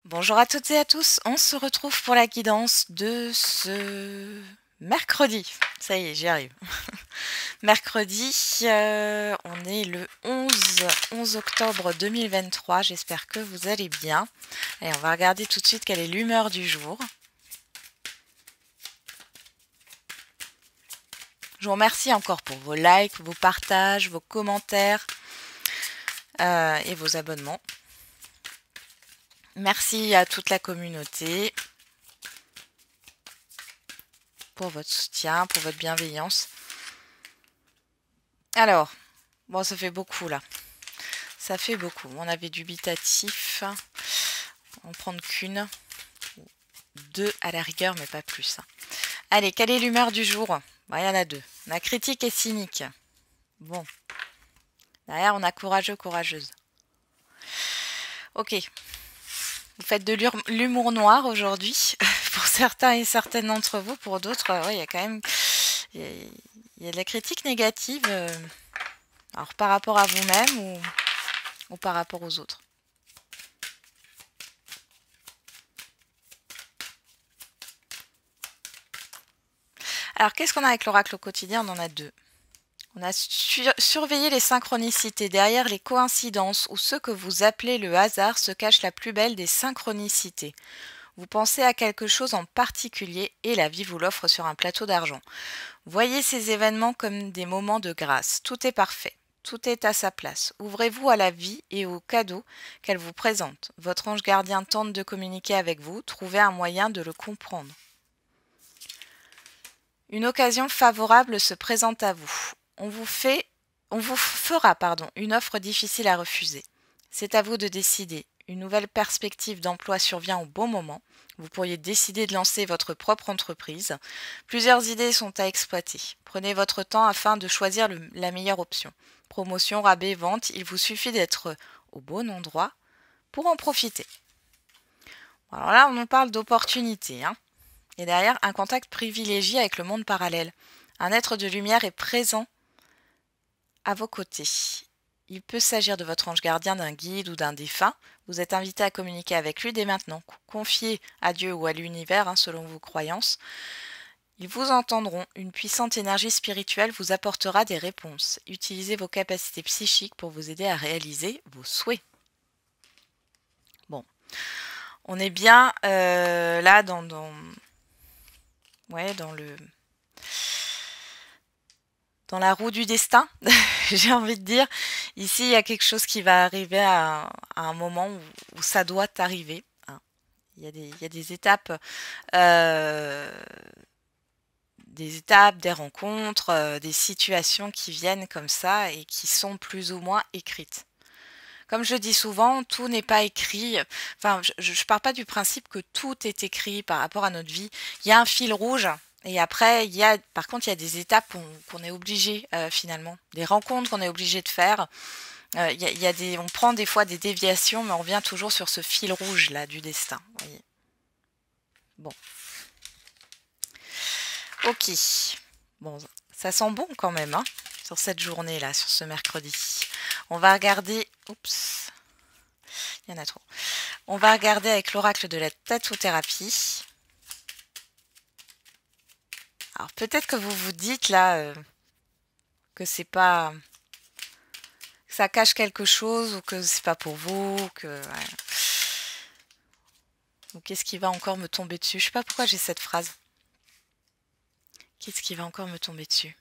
Bonjour à toutes et à tous, on se retrouve pour la guidance de ce mercredi. Ça y est, j'y arrive. Mercredi, on est le 11 octobre 2023, j'espère que vous allez bien. Allez, on va regarder tout de suite quelle est l'humeur du jour. Je vous remercie encore pour vos likes, vos partages, vos commentaires et vos abonnements. Merci à toute la communauté pour votre soutien, pour votre bienveillance. Alors, bon, ça fait beaucoup là. Ça fait beaucoup. On avait dubitatif. En prendre qu'une. Deux à la rigueur, mais pas plus. Allez, quelle est l'humeur du jour? Bon, il y en a deux. On a critique et cynique. Bon. Derrière, on a courageux, courageuse. Ok. Vous faites de l'humour noir aujourd'hui. Pour certains et certaines d'entre vous. Pour d'autres, ouais, il y a quand même... Il y a de la critique négative. Alors, par rapport à vous-même ou par rapport aux autres. Alors, qu'est-ce qu'on a avec l'oracle au quotidien? On en a deux. On a surveillé les synchronicités. Derrière les coïncidences ou ce que vous appelez le hasard se cache la plus belle des synchronicités. Vous pensez à quelque chose en particulier et la vie vous l'offre sur un plateau d'argent. Voyez ces événements comme des moments de grâce. Tout est parfait. Tout est à sa place. Ouvrez-vous à la vie et aux cadeaux qu'elle vous présente. Votre ange gardien tente de communiquer avec vous. Trouvez un moyen de le comprendre. Une occasion favorable se présente à vous. On vous fera une offre difficile à refuser. C'est à vous de décider. Une nouvelle perspective d'emploi survient au bon moment. Vous pourriez décider de lancer votre propre entreprise. Plusieurs idées sont à exploiter. Prenez votre temps afin de choisir la meilleure option. Promotion, rabais, vente, il vous suffit d'être au bon endroit pour en profiter. Alors là, on nous parle d'opportunités, Et derrière, un contact privilégié avec le monde parallèle. Un être de lumière est présent à vos côtés. Il peut s'agir de votre ange gardien, d'un guide ou d'un défunt. Vous êtes invité à communiquer avec lui dès maintenant. Confiez à Dieu ou à l'univers, selon vos croyances. Ils vous entendront. Une puissante énergie spirituelle vous apportera des réponses. Utilisez vos capacités psychiques pour vous aider à réaliser vos souhaits. Bon. On est bien là dans la roue du destin, j'ai envie de dire. Ici, il y a quelque chose qui va arriver à un moment où ça doit arriver. Il y a des étapes, des rencontres, des situations qui viennent comme ça et qui sont plus ou moins écrites. Comme je dis souvent, tout n'est pas écrit. Enfin, je ne pars pas du principe que tout est écrit par rapport à notre vie. Il y a un fil rouge. Et après, par contre, il y a des étapes qu'on est obligé finalement, des rencontres qu'on est obligé de faire. On prend des fois des déviations, mais on revient toujours sur ce fil rouge là du destin. Voyez. Bon, ok. Bon, ça sent bon quand même, sur cette journée là, sur ce mercredi. On va regarder. Oups, il y en a trop. On va regarder avec l'oracle de la tattothérapie. Alors peut-être que vous vous dites là que c'est pas, que ça cache quelque chose ou que c'est pas pour vous, ou qu'est-ce qui va encore me tomber dessus? Je sais pas pourquoi j'ai cette phrase. Qu'est-ce qui va encore me tomber dessus?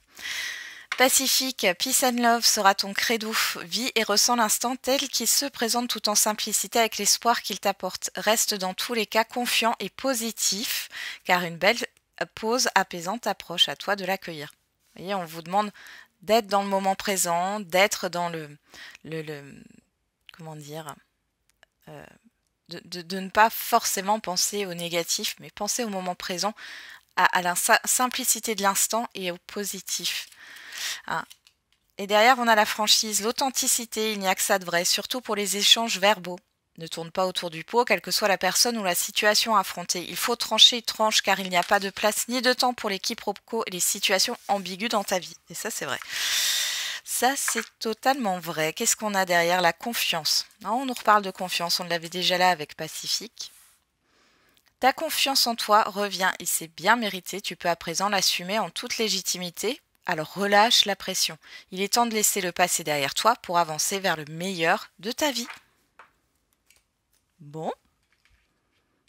Pacifique, peace and love sera ton credo. Vis et ressens l'instant tel qu'il se présente tout en simplicité avec l'espoir qu'il t'apporte. Reste dans tous les cas confiant et positif, car une belle pause apaisante approche. À toi de l'accueillir. Vous voyez, on vous demande d'être dans le moment présent, d'être dans comment dire, de ne pas forcément penser au négatif, mais penser au moment présent, à la simplicité de l'instant et au positif. Et derrière, on a la franchise, l'authenticité, il n'y a que ça de vrai, surtout pour les échanges verbaux. Ne tourne pas autour du pot, quelle que soit la personne ou la situation affrontée. Il faut trancher, tranche, car il n'y a pas de place ni de temps pour les quiproquos et les situations ambiguës dans ta vie. Et ça, c'est vrai. ça, c'est totalement vrai. Qu'est-ce qu'on a derrière? La confiance. Non, on nous reparle de confiance, on l'avait déjà là avec Pacifique. Ta confiance en toi revient et c'est bien mérité. Tu peux à présent l'assumer en toute légitimité. Alors relâche la pression. Il est temps de laisser le passé derrière toi pour avancer vers le meilleur de ta vie. Bon.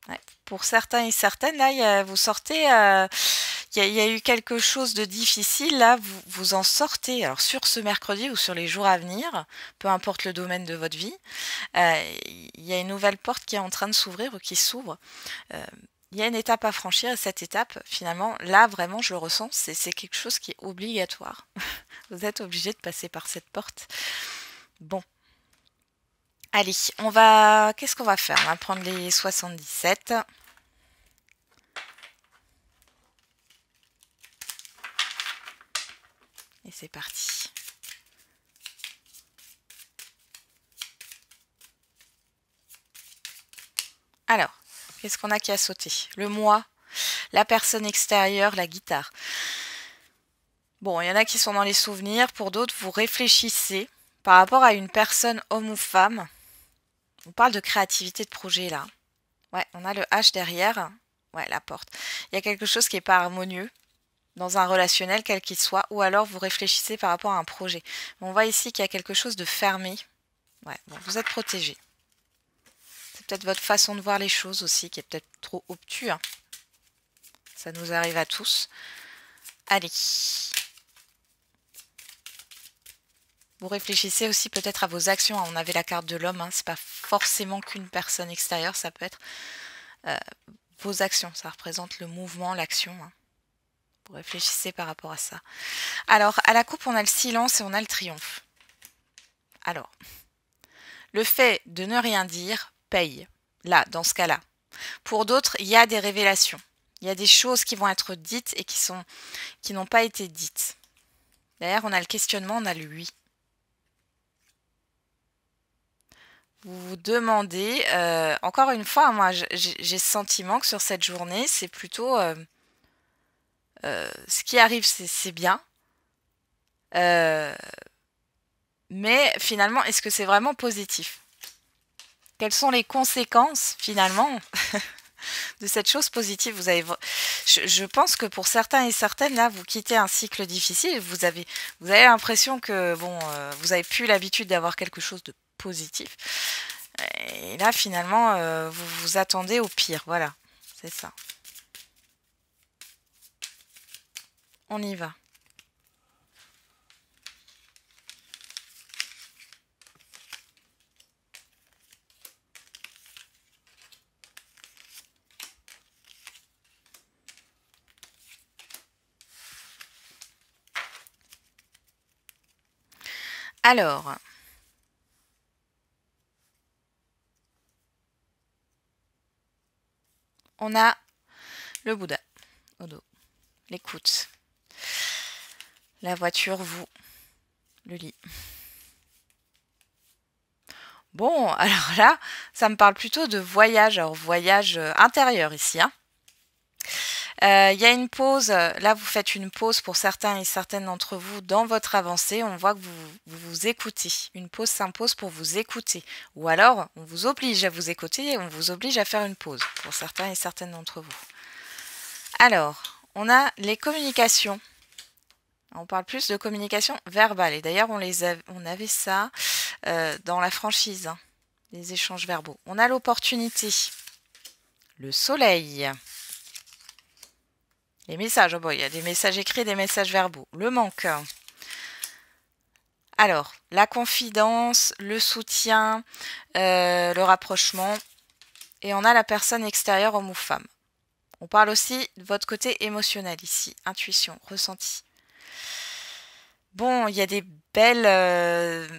Ouais. Pour certains et certaines, là, vous sortez... il y a eu quelque chose de difficile, là, vous en sortez. Alors sur ce mercredi ou sur les jours à venir, peu importe le domaine de votre vie, il y a une nouvelle porte qui est en train de s'ouvrir ou qui s'ouvre. Il y a une étape à franchir et cette étape, finalement, là, vraiment, je le ressens, c'est quelque chose qui est obligatoire. Vous êtes obligé de passer par cette porte. Bon. Allez, qu'est-ce qu'on va faire? On va prendre les 77. Et c'est parti. Alors, qu'est-ce qu'on a qui a sauté? Le moi, la personne extérieure, la guitare. Bon, il y en a qui sont dans les souvenirs. Pour d'autres, vous réfléchissez par rapport à une personne, homme ou femme. On parle de créativité de projet là. Ouais, on a le H derrière. Ouais, la porte. Il y a quelque chose qui n'est pas harmonieux dans un relationnel, quel qu'il soit, ou alors vous réfléchissez par rapport à un projet. On voit ici qu'il y a quelque chose de fermé. Ouais, bon, vous êtes protégé. C'est peut-être votre façon de voir les choses aussi qui est peut-être trop obtus. Hein. Ça nous arrive à tous. Allez. Vous réfléchissez aussi peut-être à vos actions. On avait la carte de l'homme. Hein. C'est pas forcément qu'une personne extérieure. Ça peut être vos actions. Ça représente le mouvement, l'action. Hein. Vous réfléchissez par rapport à ça. Alors, à la coupe, on a le silence et on a le triomphe. Alors, le fait de ne rien dire paye. Là, dans ce cas-là. Pour d'autres, il y a des révélations. Il y a des choses qui vont être dites et qui n'ont pas été dites. D'ailleurs, on a le questionnement, on a le oui. Vous vous demandez, encore une fois, moi j'ai ce sentiment que sur cette journée, c'est plutôt ce qui arrive, c'est bien. Mais finalement, est-ce que c'est vraiment positif? Quelles sont les conséquences finalement de cette chose positive? Je pense que pour certains et certaines, là, vous quittez un cycle difficile. Vous avez l'impression que bon, vous n'avez plus l'habitude d'avoir quelque chose de positif. Et là, finalement, vous vous attendez au pire. Voilà, c'est ça. On y va. Alors, on a le Bouddha au dos, l'écoute, la voiture, vous, le lit. Bon, alors là, ça me parle plutôt de voyage, alors voyage intérieur ici. Hein. Il y a une pause, là vous faites une pause pour certains et certaines d'entre vous dans votre avancée, on voit que vous écoutez. Une pause s'impose pour vous écouter. Ou alors, on vous oblige à vous écouter et on vous oblige à faire une pause pour certains et certaines d'entre vous. Alors, on a les communications. On parle plus de communication verbale. Et d'ailleurs, on avait ça dans la franchise, hein, les échanges verbaux. On a l'opportunité, le soleil, les messages. Oh bon, il y a des messages écrits, des messages verbaux. Le manque. Alors, la confidence, le soutien, le rapprochement. Et on a la personne extérieure, homme ou femme. On parle aussi de votre côté émotionnel ici. Intuition, ressenti. Bon, il y a des belles...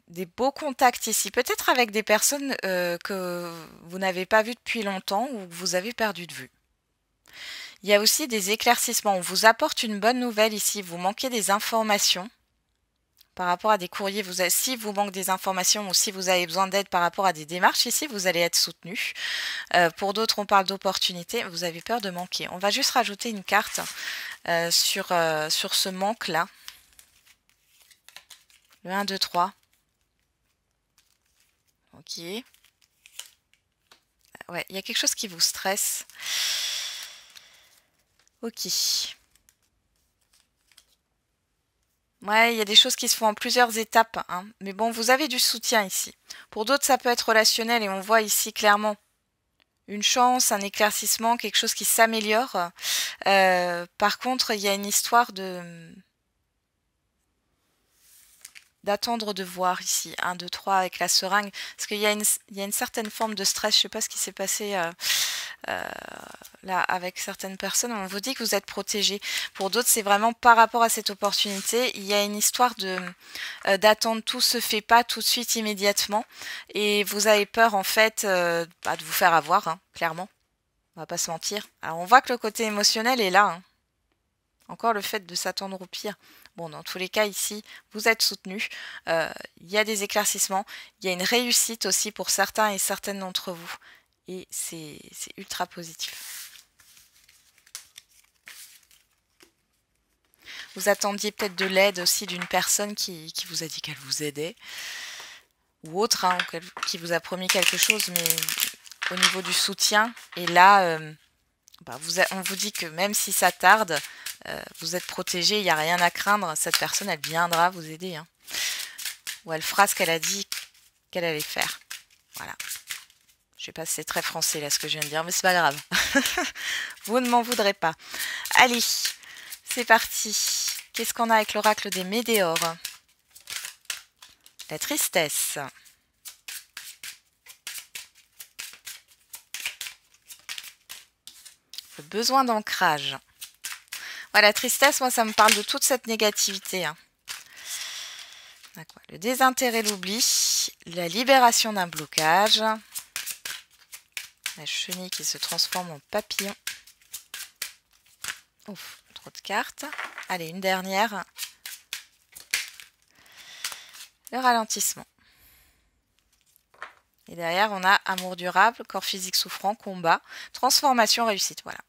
des beaux contacts ici. Peut-être avec des personnes que vous n'avez pas vues depuis longtemps ou que vous avez perdu de vue. Il y a aussi des éclaircissements. On vous apporte une bonne nouvelle ici. Vous manquez des informations par rapport à des courriers. Si vous manquez des informations ou si vous avez besoin d'aide par rapport à des démarches ici, vous allez être soutenu. Pour d'autres, on parle d'opportunités. Vous avez peur de manquer. On va juste rajouter une carte sur ce manque-là. Le 1, 2, 3. Ok. Ouais, il y a quelque chose qui vous stresse. Ok. Ouais, il y a des choses qui se font en plusieurs étapes, hein. Mais bon, vous avez du soutien ici. Pour d'autres, ça peut être relationnel et on voit ici clairement une chance, un éclaircissement, quelque chose qui s'améliore. Par contre, il y a une histoire d'attendre de voir ici, 1, 2, 3 avec la seringue, parce qu'il y a une certaine forme de stress, je ne sais pas ce qui s'est passé là avec certaines personnes, on vous dit que vous êtes protégé. Pour d'autres, c'est vraiment par rapport à cette opportunité, il y a une histoire d'attendre, tout se fait pas tout de suite immédiatement, et vous avez peur en fait de vous faire avoir, hein, clairement, on va pas se mentir. Alors on voit que le côté émotionnel est là, hein. Encore le fait de s'attendre au pire. Bon, dans tous les cas, ici, vous êtes soutenu. Il y a des éclaircissements. Il y a une réussite aussi pour certains et certaines d'entre vous. Et c'est ultra positif. Vous attendiez peut-être de l'aide aussi d'une personne qui vous a dit qu'elle vous aidait. Ou autre, hein, qui vous a promis quelque chose, mais au niveau du soutien. Et là, on vous dit que même si ça tarde, vous êtes protégé, il n'y a rien à craindre. Cette personne, elle viendra vous aider, hein. Ou elle fera ce qu'elle a dit qu'elle allait faire. Voilà. Je sais pas si c'est très français là ce que je viens de dire, mais c'est pas grave. Vous ne m'en voudrez pas. Allez, c'est parti. Qu'est-ce qu'on a avec l'oracle des Médéores? La tristesse. Le besoin d'ancrage. Voilà, la tristesse, moi, ça me parle de toute cette négativité, hein. Le désintérêt, l'oubli, la libération d'un blocage, la chenille qui se transforme en papillon. Ouf, trop de cartes. Allez, une dernière. Le ralentissement. Et derrière, on a amour durable, corps physique souffrant, combat, transformation, réussite. Voilà.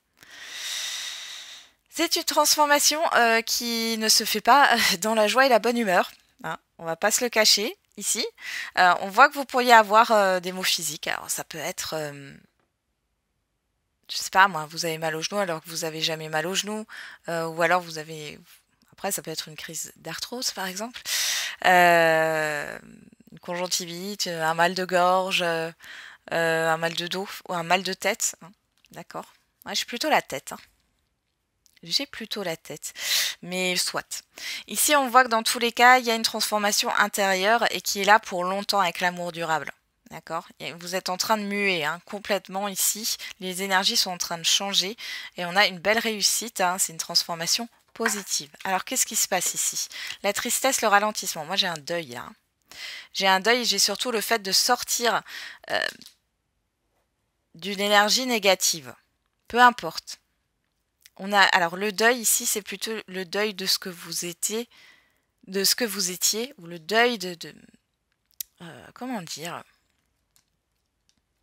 C'est une transformation qui ne se fait pas dans la joie et la bonne humeur, hein. On va pas se le cacher ici. On voit que vous pourriez avoir des maux physiques. Alors ça peut être, je sais pas moi, vous avez mal au genou alors que vous avez jamais mal au genou, ou alors vous avez, après ça peut être une crise d'arthrose par exemple, une conjonctivite, un mal de gorge, un mal de dos ou un mal de tête, hein. D'accord. Ouais, je suis plutôt la tête, hein. J'ai plutôt la tête, mais soit. Ici, on voit que dans tous les cas, il y a une transformation intérieure et qui est là pour longtemps avec l'amour durable. D'accord? Vous êtes en train de muer, hein, complètement ici. Les énergies sont en train de changer et on a une belle réussite, hein, c'est une transformation positive. Alors, qu'est-ce qui se passe ici? La tristesse, le ralentissement. Moi, j'ai un deuil là, hein. J'ai un deuil, j'ai surtout le fait de sortir d'une énergie négative. Peu importe. Alors le deuil ici, c'est plutôt le deuil de ce que vous étiez, ou le deuil comment dire,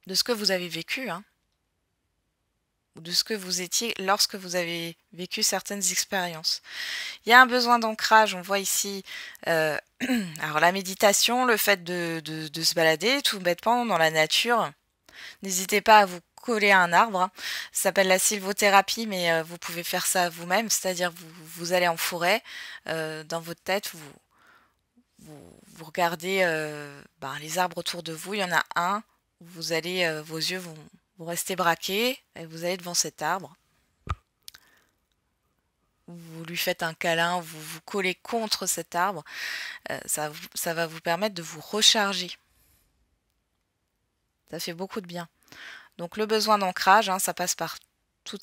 de ce que vous avez vécu, hein, ou de ce que vous étiez lorsque vous avez vécu certaines expériences. Il y a un besoin d'ancrage, on voit ici, alors la méditation, le fait de se balader tout bêtement dans la nature. N'hésitez pas à vous coller à un arbre, hein. Ça s'appelle la sylvothérapie, mais vous pouvez faire ça vous-même, c'est-à-dire vous allez en forêt, dans votre tête, vous regardez les arbres autour de vous, il y en a un, vous allez, vos yeux vont rester braqués, et vous allez devant cet arbre. Vous lui faites un câlin, vous vous collez contre cet arbre, ça va vous permettre de vous recharger. Ça fait beaucoup de bien. Donc le besoin d'ancrage, hein, ça passe par de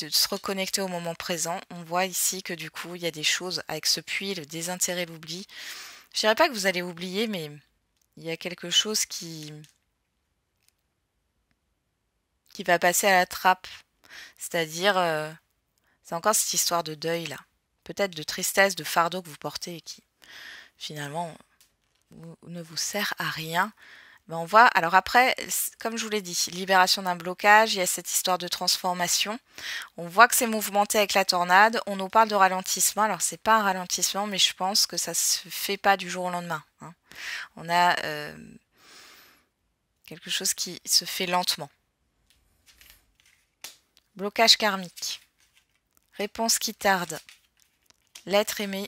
se reconnecter au moment présent. On voit ici que du coup, il y a des choses avec ce puits, le désintérêt, l'oubli. Je dirais pas que vous allez oublier, mais il y a quelque chose qui va passer à la trappe. C'est-à-dire, c'est encore cette histoire de deuil là. Peut-être de tristesse, de fardeau que vous portez et qui finalement ne vous sert à rien. Ben on voit, alors après, comme je vous l'ai dit, libération d'un blocage, il y a cette histoire de transformation. On voit que c'est mouvementé avec la tornade. On nous parle de ralentissement. Alors, c'est pas un ralentissement, mais je pense que ça se fait pas du jour au lendemain, hein. On a quelque chose qui se fait lentement. Blocage karmique. Réponse qui tarde. L'être aimé.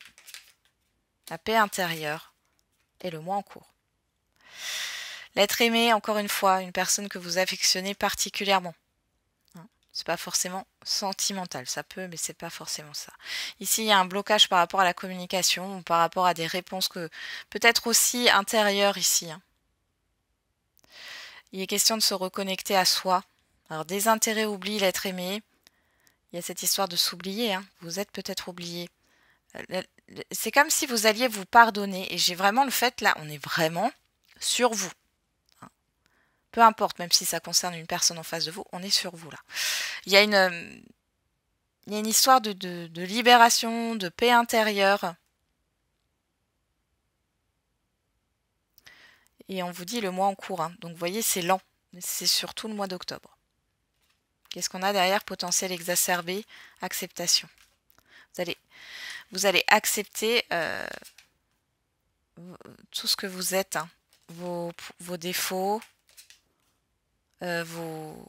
La paix intérieure. Et le moi en cours. L'être aimé, encore une fois, une personne que vous affectionnez particulièrement. C'est pas forcément sentimental, ça peut, mais c'est pas forcément ça. Ici, il y a un blocage par rapport à la communication, ou par rapport à des réponses que peut-être aussi intérieures ici, hein. Il est question de se reconnecter à soi. Alors, désintérêt, oubli, l'être aimé. Il y a cette histoire de s'oublier, hein. Vous êtes peut-être oublié. C'est comme si vous alliez vous pardonner. Et j'ai vraiment le fait, là, on est vraiment sur vous. Peu importe, même si ça concerne une personne en face de vous, on est sur vous là. Il y a une histoire de libération, de paix intérieure. Et on vous dit le mois en cours, hein. Donc vous voyez, c'est lent. C'est surtout le mois d'octobre. Qu'est-ce qu'on a derrière? Potentiel exacerbé, acceptation. Vous allez accepter tout ce que vous êtes, hein. Vos défauts, vos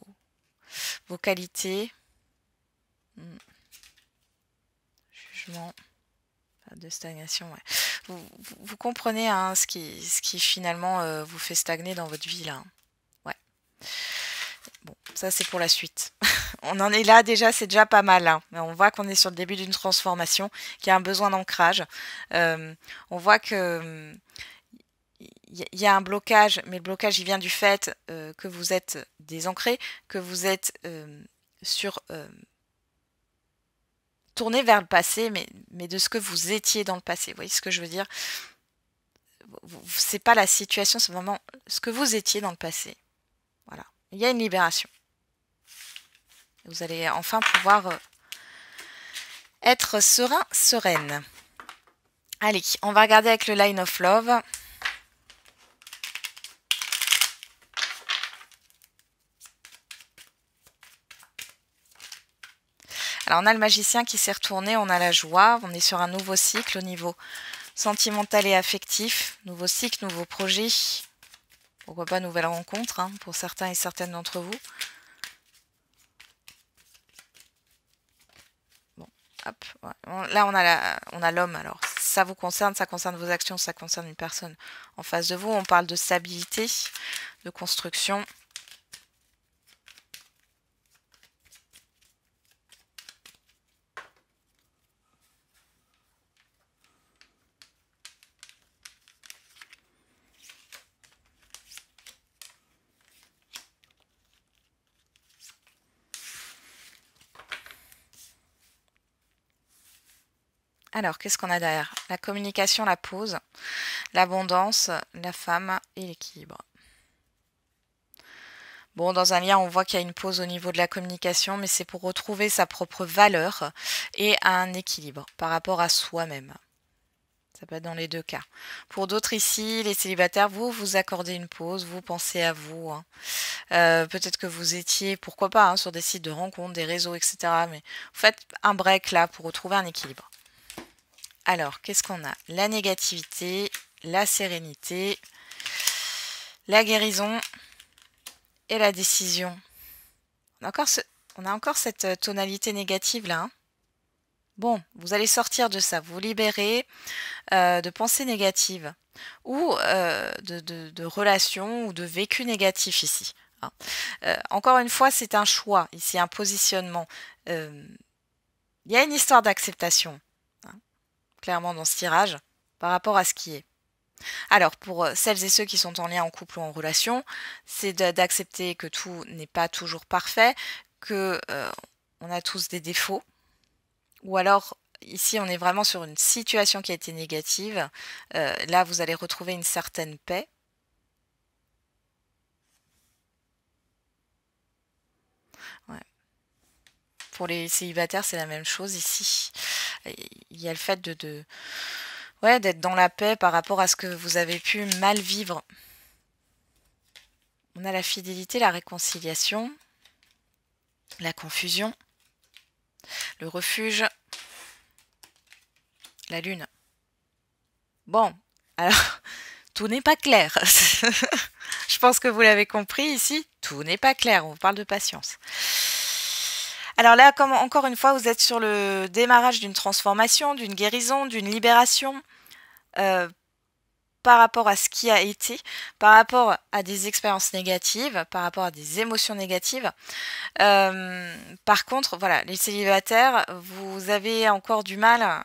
qualités. Jugement. De stagnation, ouais. Vous comprenez, hein, ce qui finalement vous fait stagner dans votre vie, là, hein. Ouais. Bon, ça c'est pour la suite. On en est là déjà, c'est déjà pas mal, hein. On voit qu'on est sur le début d'une transformation, qu'il y a un besoin d'ancrage. On voit que il y a un blocage, mais le blocage il vient du fait que vous êtes désancré, que vous êtes tourné vers le passé, mais de ce que vous étiez dans le passé. Vous voyez ce que je veux dire? C'est pas la situation, c'est vraiment ce que vous étiez dans le passé. Voilà. Il y a une libération. Vous allez enfin pouvoir être serein, sereine. Allez, on va regarder avec le Line of Love. Alors, on a le magicien qui s'est retourné, on a la joie, on est sur un nouveau cycle au niveau sentimental et affectif. Nouveau cycle, nouveau projet. Pourquoi pas nouvelle rencontre, hein, pour certains et certaines d'entre vous. Bon, hop. Ouais. Là, on a l'homme, alors. Ça vous concerne, ça concerne vos actions, ça concerne une personne en face de vous. On parle de stabilité, de construction. Alors, qu'est-ce qu'on a derrière? La communication, la pause, l'abondance, la femme et l'équilibre. Bon, dans un lien, on voit qu'il y a une pause au niveau de la communication, mais c'est pour retrouver sa propre valeur et un équilibre par rapport à soi-même. Ça peut être dans les deux cas. Pour d'autres ici, les célibataires, vous accordez une pause, vous pensez à vous, hein. Peut-être que vous étiez, pourquoi pas, hein, sur des sites de rencontres, des réseaux, etc. Mais faites un break là pour retrouver un équilibre. Alors, qu'est-ce qu'on a? La négativité, la sérénité, la guérison et la décision. On a encore cette tonalité négative là, hein. Bon, vous allez sortir de ça, vous libérer de pensées négatives ou de relations ou de vécu négatif ici, hein. Encore une fois, c'est un choix, ici un positionnement. Il y a une histoire d'acceptation, hein, clairement dans ce tirage, par rapport à ce qui est. Alors, pour celles et ceux qui sont en lien en couple ou en relation, c'est d'accepter que tout n'est pas toujours parfait, que on a tous des défauts, ou alors ici on est vraiment sur une situation qui a été négative. Là, vous allez retrouver une certaine paix. Ouais. Pour les célibataires, c'est la même chose ici. Il y a le fait ouais, d'être dans la paix par rapport à ce que vous avez pu mal vivre. On a la fidélité, la réconciliation, la confusion, le refuge, la lune. Bon, alors, tout n'est pas clair. Je pense que vous l'avez compris ici, tout n'est pas clair, on vous parle de patience. Alors là, comme encore une fois, vous êtes sur le démarrage d'une transformation, d'une guérison, d'une libération par rapport à ce qui a été, par rapport à des expériences négatives, par rapport à des émotions négatives. Par contre, voilà, les célibataires, vous avez encore du mal.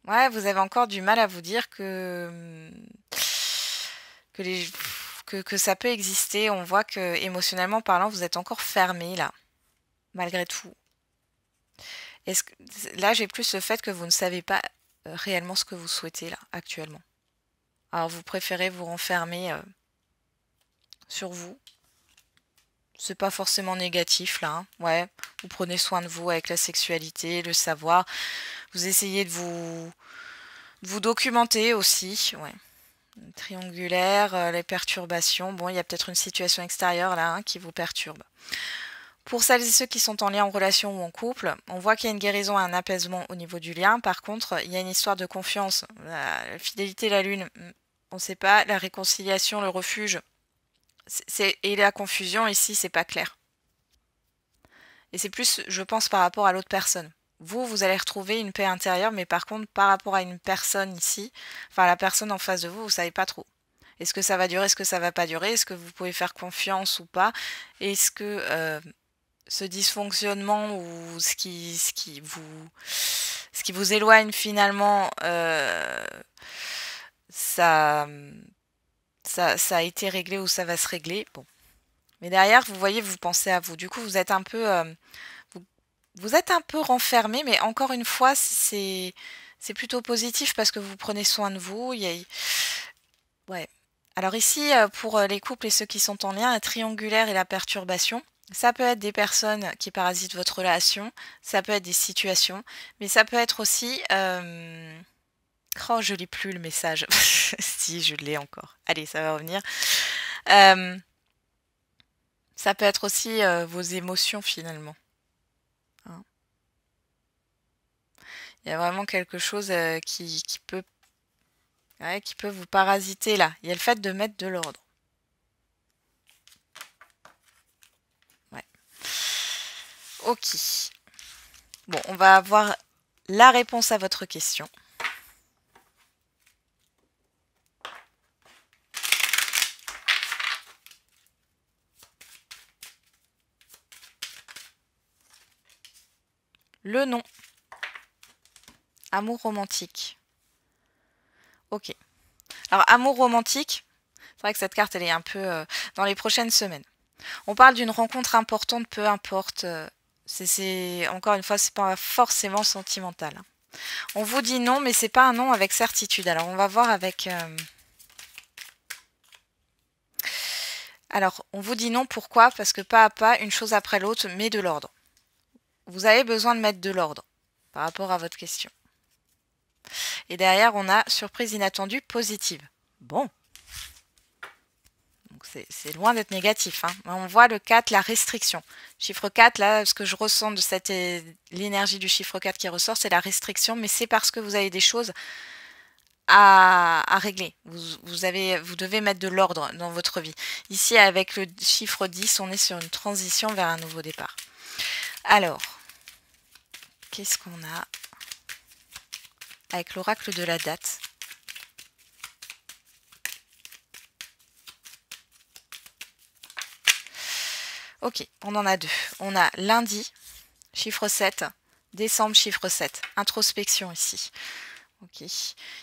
Vous avez encore du mal à vous dire que ça peut exister. On voit que émotionnellement parlant, vous êtes encore fermé là, malgré tout. Là, j'ai plus le fait que vous ne savez pas réellement ce que vous souhaitez là, actuellement. Alors, vous préférez vous renfermer sur vous. C'est pas forcément négatif là. Ouais, vous prenez soin de vous avec la sexualité, le savoir. Vous essayez de vous documenter aussi. Ouais. Triangulaire, les perturbations. Bon, il y a peut-être une situation extérieure là qui vous perturbe. Pour celles et ceux qui sont en lien en relation ou en couple, on voit qu'il y a une guérison et un apaisement au niveau du lien. Par contre, il y a une histoire de confiance. La fidélité, la lune, on ne sait pas. La réconciliation, le refuge, et la confusion ici, c'est pas clair. Et c'est plus, je pense, par rapport à l'autre personne. Vous allez retrouver une paix intérieure, mais par contre, par rapport à une personne ici, enfin la personne en face de vous, vous savez pas trop. Est-ce que ça va durer, est-ce que ça va pas durer, est-ce que vous pouvez faire confiance ou pas? Est-ce que ce dysfonctionnement ou ce qui vous éloigne finalement, ça a été réglé ou ça va se régler? Bon. Mais derrière, vous voyez, vous pensez à vous. Du coup, vous êtes un peu vous êtes un peu renfermé, mais encore une fois, c'est plutôt positif parce que vous prenez soin de vous. Ouais. Alors ici, pour les couples et ceux qui sont en lien, la triangulaire et la perturbation, ça peut être des personnes qui parasitent votre relation, ça peut être des situations, mais ça peut être aussi... Oh, je lis plus le message. Si, je l'ai encore. Allez, ça va revenir. Ça peut être aussi vos émotions finalement. Hein. Il y a vraiment quelque chose qui peut vous parasiter là. Il y a le fait de mettre de l'ordre. Ouais. Ok. Bon, on va avoir la réponse à votre question. Le nom. Amour romantique. Ok. Alors, amour romantique, c'est vrai que cette carte, elle est un peu dans les prochaines semaines. On parle d'une rencontre importante, peu importe. Encore une fois, c'est pas forcément sentimental. On vous dit non, mais c'est pas un non avec certitude. Alors, on va voir avec... Alors, on vous dit non, pourquoi? Parce que pas à pas, une chose après l'autre, met de l'ordre. Vous avez besoin de mettre de l'ordre par rapport à votre question. Et derrière, on a surprise inattendue positive. Bon. Donc c'est loin d'être négatif. Hein. On voit le 4, la restriction. Chiffre 4, là, ce que je ressens de l'énergie du chiffre 4 qui ressort, c'est la restriction, mais c'est parce que vous avez des choses à régler. Vous devez mettre de l'ordre dans votre vie. Ici, avec le chiffre 10, on est sur une transition vers un nouveau départ. Alors, qu'est-ce qu'on a avec l'oracle de la date? Ok, on en a deux. On a lundi, chiffre 7, décembre, chiffre 7. Introspection ici. Ok, il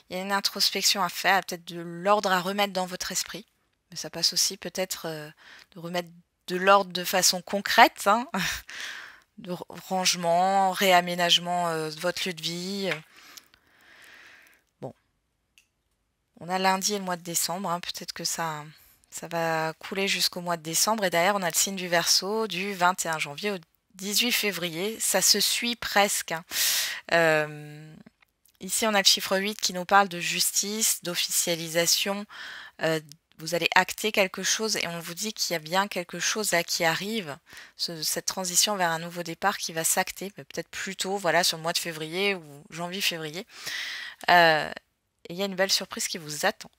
y a une introspection à faire, peut-être de l'ordre à remettre dans votre esprit. Mais ça passe aussi peut-être de remettre de l'ordre de façon concrète, hein, de rangement, réaménagement de votre lieu de vie. Bon, on a lundi et le mois de décembre, hein, peut-être que ça va couler jusqu'au mois de décembre. Et derrière, on a le signe du Verseau du 21 janvier au 18 février. Ça se suit presque. Hein. Ici, on a le chiffre 8 qui nous parle de justice, d'officialisation. Euh, Vous allez acter quelque chose et on vous dit qu'il y a bien quelque chose là qui arrive, cette transition vers un nouveau départ qui va s'acter, peut-être plus tôt, voilà, sur le mois de février ou janvier-février. Et il y a une belle surprise qui vous attend.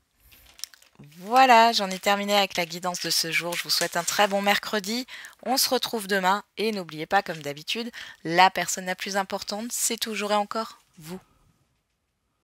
Voilà, j'en ai terminé avec la guidance de ce jour. Je vous souhaite un très bon mercredi. On se retrouve demain et n'oubliez pas, comme d'habitude, la personne la plus importante, c'est toujours et encore vous.